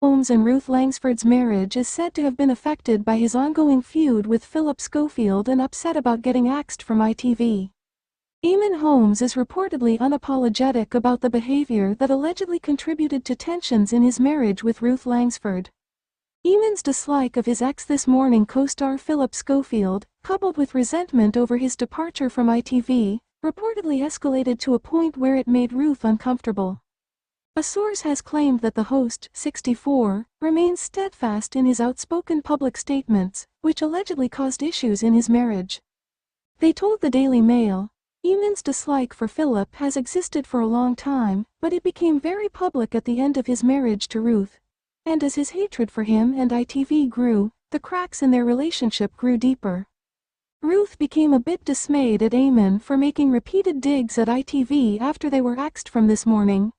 Holmes and Ruth Langsford's marriage is said to have been affected by his ongoing feud with Phillip Schofield and upset about getting axed from ITV. Eamonn Holmes is reportedly unapologetic about the behavior that allegedly contributed to tensions in his marriage with Ruth Langsford. Eamonn's dislike of his ex This Morning co-star Phillip Schofield, coupled with resentment over his departure from ITV, reportedly escalated to a point where it made Ruth uncomfortable. A source has claimed that the host, 64, remains steadfast in his outspoken public statements, which allegedly caused issues in his marriage. They told the Daily Mail, "Eamonn's dislike for Phillip has existed for a long time, but it became very public at the end of his marriage to Ruth. And as his hatred for him and ITV grew, the cracks in their relationship grew deeper." Ruth became a bit dismayed at Eamonn for making repeated digs at ITV after they were axed from This Morning.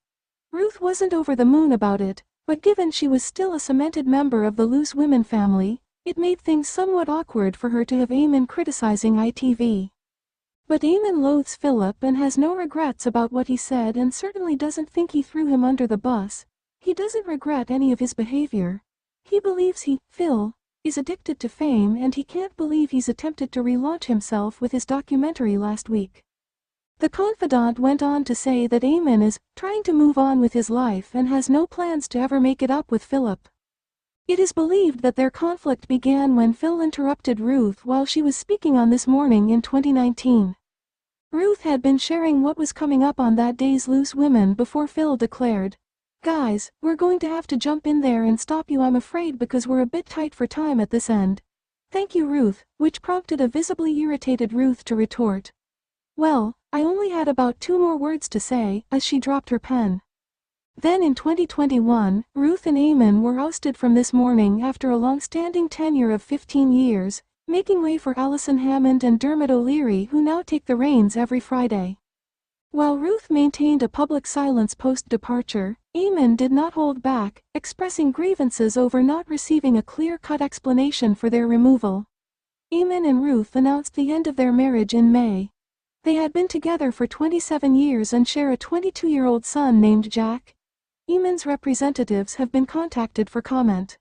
Ruth wasn't over the moon about it, but given she was still a cemented member of the Loose Women family, it made things somewhat awkward for her to have Eamonn criticizing ITV. But Eamonn loathes Phillip and has no regrets about what he said and certainly doesn't think he threw him under the bus. He doesn't regret any of his behavior. He believes Phil, is addicted to fame and he can't believe he's attempted to relaunch himself with his documentary last week. The confidant went on to say that Eamonn is trying to move on with his life and has no plans to ever make it up with Phillip. It is believed that their conflict began when Phil interrupted Ruth while she was speaking on This Morning in 2019. Ruth had been sharing what was coming up on that day's Loose Women before Phil declared, "Guys, we're going to have to jump in there and stop you, I'm afraid, because we're a bit tight for time at this end. Thank you, Ruth," which prompted a visibly irritated Ruth to retort, "Well, I only had about 2 more words to say," as she dropped her pen. Then in 2021, Ruth and Eamonn were ousted from This Morning after a long-standing tenure of 15 years, making way for Alison Hammond and Dermot O'Leary, who now take the reins every Friday. While Ruth maintained a public silence post-departure, Eamonn did not hold back, expressing grievances over not receiving a clear-cut explanation for their removal. Eamonn and Ruth announced the end of their marriage in May. They had been together for 27 years and share a 22-year-old son named Jack. Eamonn's representatives have been contacted for comment.